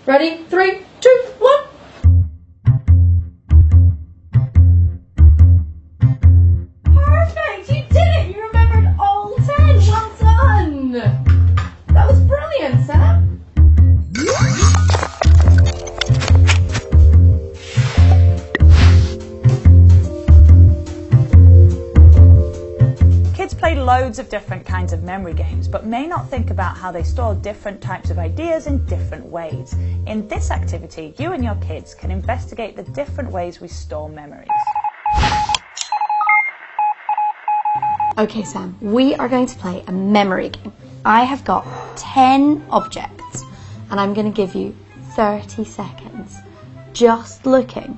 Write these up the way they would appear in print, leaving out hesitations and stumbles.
Ready? 3, 2, 1. Perfect! You did it! You remembered all 10. Well done! That was brilliant, Sam. Kids play loads of different kinds of memory games, but may not think about how they store different types of ideas in different ways. In this activity, you and your kids can investigate the different ways we store memories. Okay, Sam, we are going to play a memory game. I have got 10 objects, and I'm going to give you 30 seconds just looking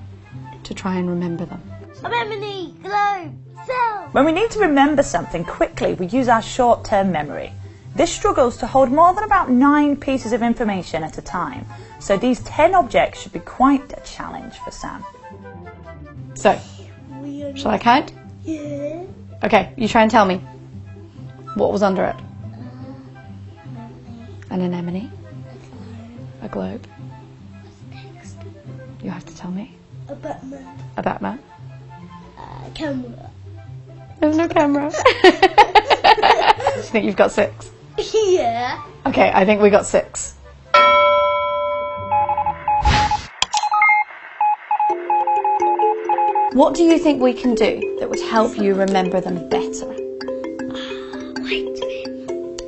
to try and remember them. Memory, globe, cell. When we need to remember something quickly, we use our short-term memory. This struggles to hold more than about 9 pieces of information at a time, so these 10 objects should be quite a challenge for Sam. So, shall I count? Yeah. Okay, you try and tell me. What was under it? An anemone. A globe. You have to tell me. A Batman. A Batman. Camera. There's no camera. Do you think you've got 6? Yeah. Okay, I think we got 6. What do you think we can do that would help you remember them better?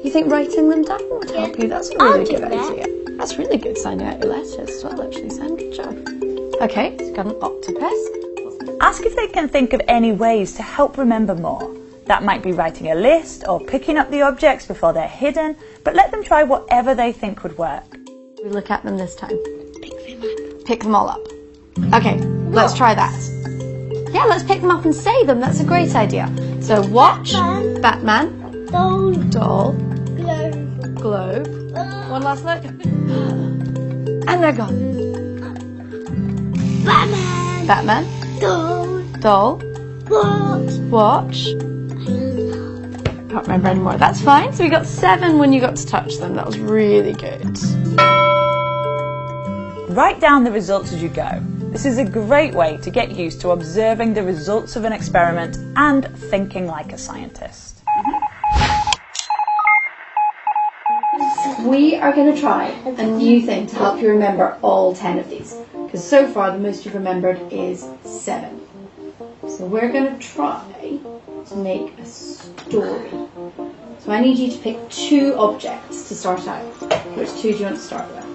You think writing them down would help you? That's a really good idea. That's really good, signing out your letters as well, actually, Sam. Good job. Okay, so you've got an octopus. Ask if they can think of any ways to help remember more. That might be writing a list or picking up the objects before they're hidden, but let them try whatever they think would work. We look at them this time. Pick them up. Pick them all up. Okay, let's try that. Yeah, let's pick them up and say them. That's a great idea. So watch, Batman, doll, globe. One last look. And they're gone. Batman, doll, watch. Can't remember anymore. That's fine. So we got 7 when you got to touch them. That was really good. Write down the results as you go. This is a great way to get used to observing the results of an experiment and thinking like a scientist. We are going to try a new thing to help you remember all 10 of these. Because so far the most you've remembered is 7. So we're going to try to make a story. So I need you to pick 2 objects to start out. Which 2 do you want to start with?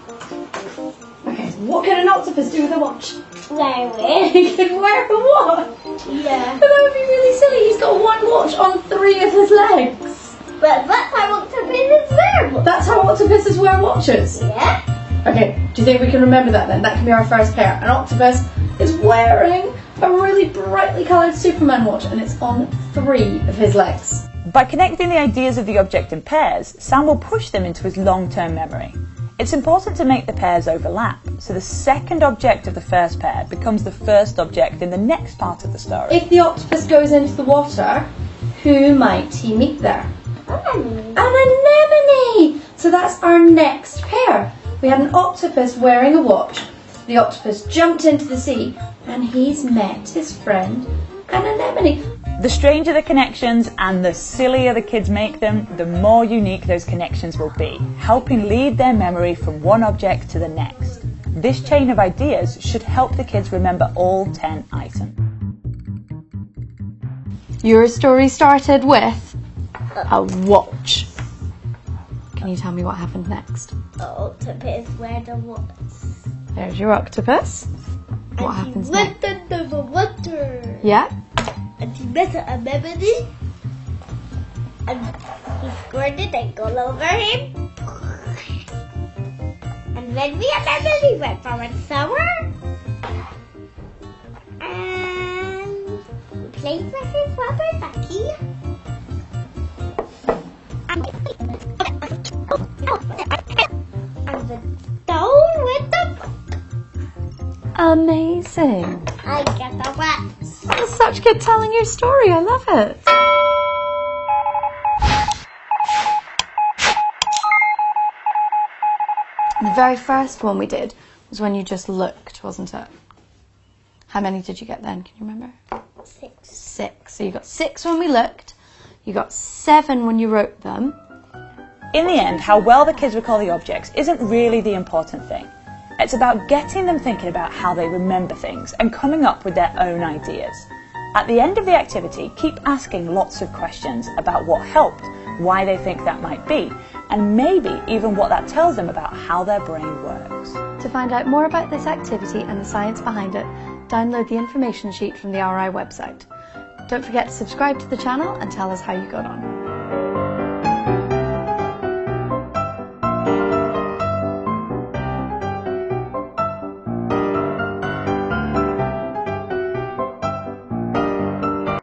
Okay, so what can an octopus do with a watch? He can wear a watch! Yeah. But that would be really silly. He's got 1 watch on 3 of his legs. But that's how octopuses wear. That's how octopuses wear watches. Yeah. Okay, do you think we can remember that then? That can be our first pair. An octopus is wearing a really brightly coloured Superman watch and it's on 3 of his legs. By connecting the ideas of the object in pairs, Sam will push them into his long-term memory. It's important to make the pairs overlap, so the second object of the first pair becomes the first object in the next part of the story. If the octopus goes into the water, who might he meet there? An anemone! So that's our next pair. We had an octopus wearing a watch. The octopus jumped into the sea and he's met his friend, an anemone. The stranger the connections and the sillier the kids make them, the more unique those connections will be, helping lead their memory from one object to the next. This chain of ideas should help the kids remember all 10 items. Your story started with a watch. Can you tell me what happened next? The octopus wear the watch. There's your octopus. What happens next? Went under the water. Yeah? And he met an anemone. And he scored it and got over him. And then the anemone went for a summer. And he played with his rubber ducky. And the doll with the... Amazing. I get the rats. That was such good telling your story. I love it. The very first one we did was when you just looked, wasn't it? How many did you get then? Can you remember? 6. 6. So you got 6 when we looked. You got 7 when you wrote them. In the end, how well the kids recall the objects isn't really the important thing. It's about getting them thinking about how they remember things and coming up with their own ideas. At the end of the activity, keep asking lots of questions about what helped, why they think that might be, and maybe even what that tells them about how their brain works. To find out more about this activity and the science behind it, download the information sheet from the RI website. Don't forget to subscribe to the channel and tell us how you got on.